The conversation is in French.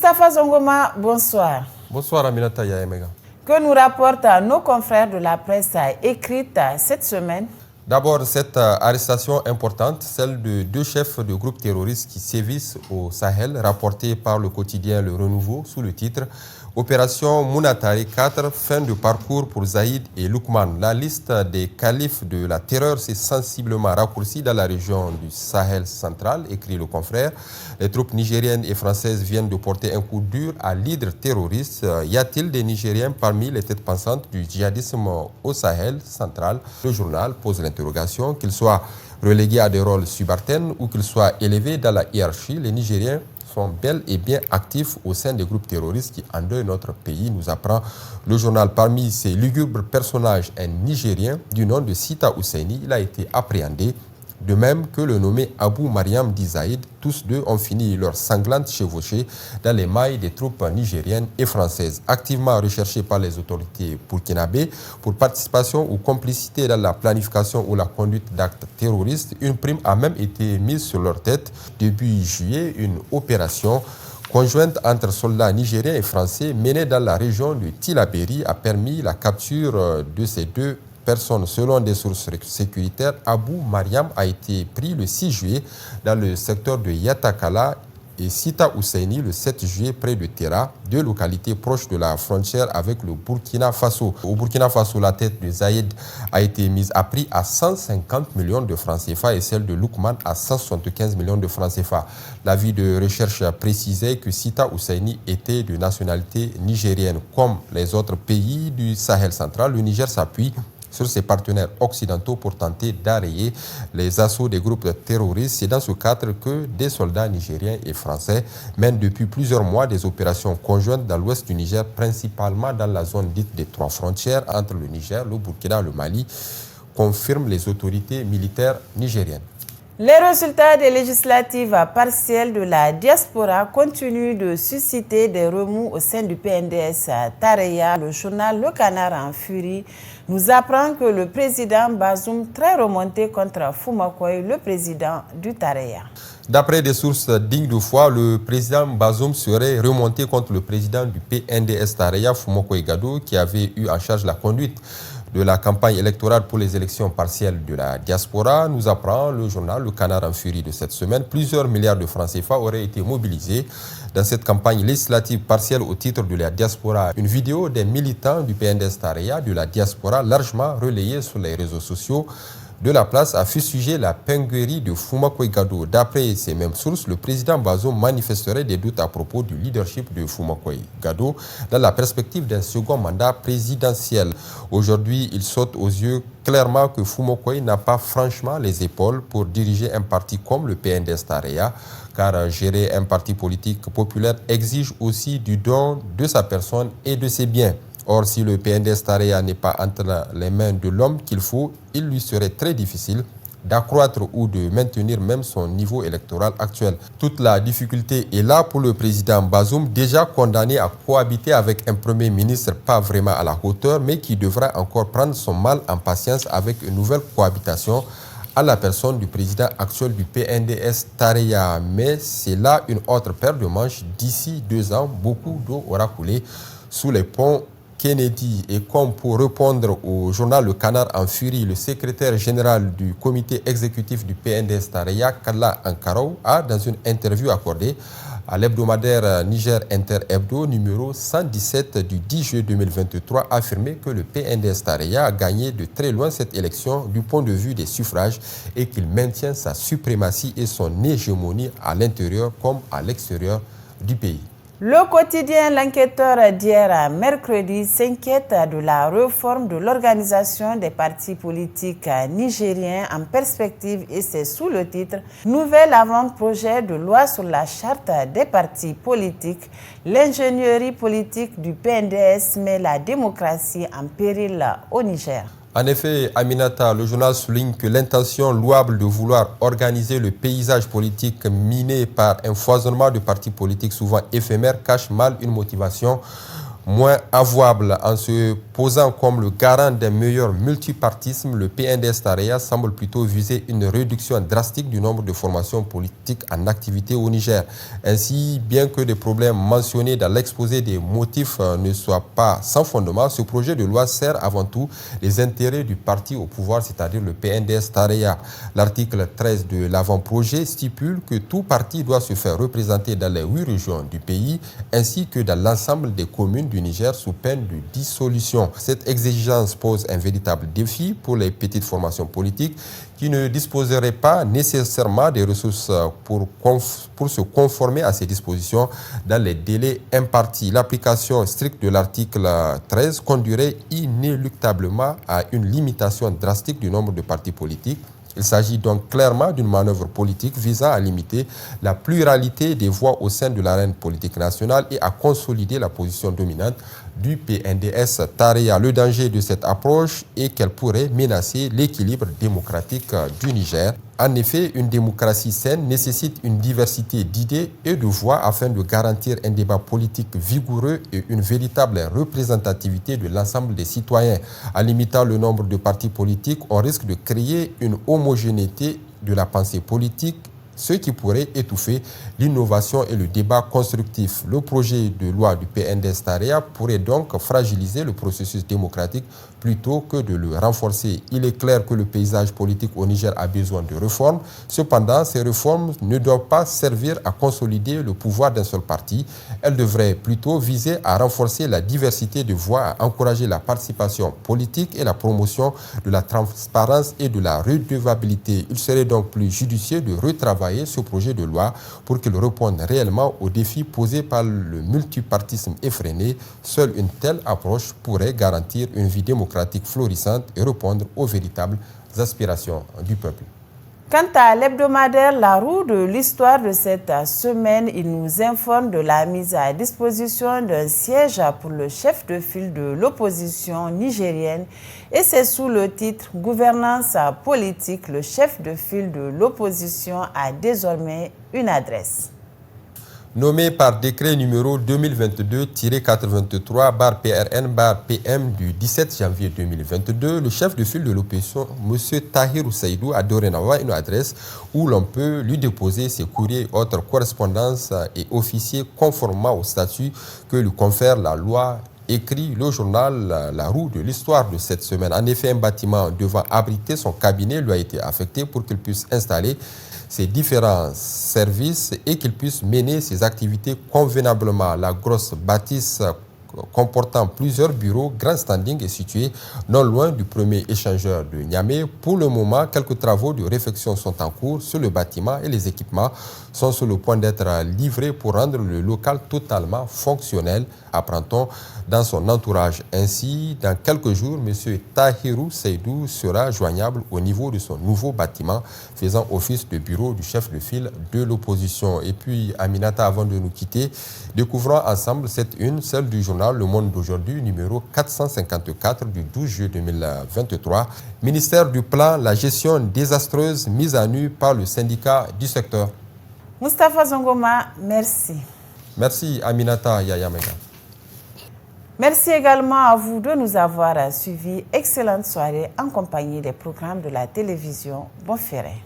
Mustapha Zongoma, bonsoir. Bonsoir Aminata Yaemega. Que nous rapportent nos confrères de la presse écrite cette semaine? D'abord, cette arrestation importante, celle de 2 chefs de groupes terroristes qui sévissent au Sahel, rapportée par le quotidien Le Renouveau sous le titre Opération Mounatari 4, fin de parcours pour Zaïd et Lukman. La liste des califes de la terreur s'est sensiblement raccourcie dans la région du Sahel central, écrit le confrère. Les troupes nigériennes et françaises viennent de porter un coup dur à l'hydre terroriste. Y a-t-il des Nigériens parmi les têtes pensantes du djihadisme au Sahel central? Le journal pose l'interrogation, qu'ils soient relégués à des rôles subalternes ou qu'ils soient élevés dans la hiérarchie. Les Nigériens sont bel et bien actifs au sein des groupes terroristes qui endeuillent notre pays, nous apprend le journal. Parmi ces lugubres personnages, un Nigérien du nom de Sita Husseini, il a été appréhendé, de même que le nommé Abou Mariam Dizaïd. Tous deux ont fini leur sanglante chevauchée dans les mailles des troupes nigériennes et françaises. Activement recherchés par les autorités burkinabées pour participation ou complicité dans la planification ou la conduite d'actes terroristes, une prime a même été mise sur leur tête. Début juillet, une opération conjointe entre soldats nigériens et français menée dans la région de Tillabéri a permis la capture de ces 2 personnes. Selon des sources sécuritaires, Abou Mariam a été pris le 6 juillet dans le secteur de Yatakala et Sita Husseini le 7 juillet près de Terra, 2 localités proches de la frontière avec le Burkina Faso. Au Burkina Faso, la tête de Zaïd a été mise à prix à 150 millions de francs CFA et celle de Lukman à 175 millions de francs CFA. L'avis de recherche précisait que Sita Husseini était de nationalité nigérienne. Comme les autres pays du Sahel central, le Niger s'appuie sur ses partenaires occidentaux pour tenter d'arrêter les assauts des groupes terroristes. C'est dans ce cadre que des soldats nigériens et français mènent depuis plusieurs mois des opérations conjointes dans l'ouest du Niger, principalement dans la zone dite des 3 frontières entre le Niger, le Burkina et le Mali, confirment les autorités militaires nigériennes. Les résultats des législatives partielles de la diaspora continuent de susciter des remous au sein du PNDS Tareya. Le journal Le Canard en furie nous apprend que le président Bazoum, très remonté contre Fumakoy, le président du Tareya. D'après des sources dignes de foi, le président Bazoum serait remonté contre le président du PNDS Tareya, Fumakoy Gado, qui avait eu en charge la conduite de la campagne électorale pour les élections partielles de la diaspora. Nous apprend le journal Le Canard en furie de cette semaine. Plusieurs milliards de francs CFA auraient été mobilisés dans cette campagne législative partielle au titre de la diaspora. Une vidéo des militants du PNDS Tareya de la diaspora, largement relayée sur les réseaux sociaux de la place, a fustigé la pinguerie de Fumakoy Gado. D'après ces mêmes sources, le président Bazoum manifesterait des doutes à propos du leadership de Fumakoy Gado dans la perspective d'un second mandat présidentiel. Aujourd'hui, il saute aux yeux clairement que Fumakoy n'a pas franchement les épaules pour diriger un parti comme le PNDS Tareya, car gérer un parti politique populaire exige aussi du don de sa personne et de ses biens. Or, si le PNDS Tareya n'est pas entre les mains de l'homme qu'il faut, il lui serait très difficile d'accroître ou de maintenir même son niveau électoral actuel. Toute la difficulté est là pour le président Bazoum, déjà condamné à cohabiter avec un premier ministre pas vraiment à la hauteur, mais qui devra encore prendre son mal en patience avec une nouvelle cohabitation à la personne du président actuel du PNDS Tareya. Mais c'est là une autre paire de manches. D'ici 2 ans, beaucoup d'eau aura coulé sous les ponts Kennedy. Et comme pour répondre au journal Le Canard en furie, le secrétaire général du comité exécutif du PNDS Tareya, Kalla Ankarou, a, dans une interview accordée à l'hebdomadaire Niger Inter Hebdo numéro 117 du 10 juillet 2023, affirmé que le PNDS Tareya a gagné de très loin cette élection du point de vue des suffrages et qu'il maintient sa suprématie et son hégémonie à l'intérieur comme à l'extérieur du pays. Le quotidien L'Enquêteur d'hier, mercredi, s'inquiète de la réforme de l'organisation des partis politiques nigériens en perspective et c'est sous le titre « Nouvel avant-projet de loi sur la charte des partis politiques. L'ingénierie politique du PNDS met la démocratie en péril au Niger ». En effet, Aminata, le journal souligne que l'intention louable de vouloir organiser le paysage politique miné par un foisonnement de partis politiques souvent éphémères cache mal une motivation Moins avouable en se posant comme le garant d'un meilleur multipartisme, le PNDS-Taraya semble plutôt viser une réduction drastique du nombre de formations politiques en activité au Niger. Ainsi, bien que les problèmes mentionnés dans l'exposé des motifs ne soient pas sans fondement, ce projet de loi sert avant tout les intérêts du parti au pouvoir, c'est-à-dire le PNDS-Taraya. L'article 13 de l'avant-projet stipule que tout parti doit se faire représenter dans les 8 régions du pays, ainsi que dans l'ensemble des communes du Niger sous peine de dissolution. Cette exigence pose un véritable défi pour les petites formations politiques qui ne disposeraient pas nécessairement des ressources pour se conformer à ces dispositions dans les délais impartis. L'application stricte de l'article 13 conduirait inéluctablement à une limitation drastique du nombre de partis politiques. Il s'agit donc clairement d'une manœuvre politique visant à limiter la pluralité des voix au sein de l'arène politique nationale et à consolider la position dominante du PNDS-Taraya. Le danger de cette approche est qu'elle pourrait menacer l'équilibre démocratique du Niger. En effet, une démocratie saine nécessite une diversité d'idées et de voix afin de garantir un débat politique vigoureux et une véritable représentativité de l'ensemble des citoyens. En limitant le nombre de partis politiques, on risque de créer une homogénéité de la pensée politique, ce qui pourrait étouffer l'innovation et le débat constructif. Le projet de loi du PNDS-Taraya pourrait donc fragiliser le processus démocratique plutôt que de le renforcer. Il est clair que le paysage politique au Niger a besoin de réformes. Cependant, ces réformes ne doivent pas servir à consolider le pouvoir d'un seul parti. Elles devraient plutôt viser à renforcer la diversité de voix, à encourager la participation politique et la promotion de la transparence et de la redevabilité. Il serait donc plus judicieux de retravailler ce projet de loi pour qu'il réponde réellement aux défis posés par le multipartisme effréné. Seule une telle approche pourrait garantir une vie démocratique florissante et répondre aux véritables aspirations du peuple. Quant à l'hebdomadaire La Roue de l'histoire de cette semaine, il nous informe de la mise à disposition d'un siège pour le chef de file de l'opposition nigérienne et c'est sous le titre « Gouvernance politique ». Le chef de file de l'opposition a désormais une adresse. Nommé par décret numéro 2022-83/PRN/PM du 17 janvier 2022, le chef de file de l'opposition, M. Tahirou Saïdou, a dorénavant une adresse où l'on peut lui déposer ses courriers et autres correspondances et officiers conformément au statut que lui confère la loi, écrit le journal La Roue de l'histoire de cette semaine. En effet, un bâtiment devant abriter son cabinet lui a été affecté pour qu'il puisse installer ses différents services et qu'il puisse mener ses activités convenablement. La grosse bâtisse comportant plusieurs bureaux grand standing est située non loin du premier échangeur de Niamey. Pour le moment, quelques travaux de réfection sont en cours sur le bâtiment et les équipements sont sur le point d'être livrés pour rendre le local totalement fonctionnel, apprend-on dans son entourage. Ainsi, dans quelques jours, M. Tahirou Seydou sera joignable au niveau de son nouveau bâtiment, faisant office de bureau du chef de file de l'opposition. Et puis, Aminata, avant de nous quitter, découvrons ensemble cette une, celle du journal Le Monde d'aujourd'hui, numéro 454 du 12 juillet 2023. Ministère du Plan, la gestion désastreuse mise à nu par le syndicat du secteur. Moustapha Zongoma, merci. Merci Aminata Yayamega. Merci également à vous de nous avoir suivis. Excellente soirée en compagnie des programmes de la télévision Bonferré.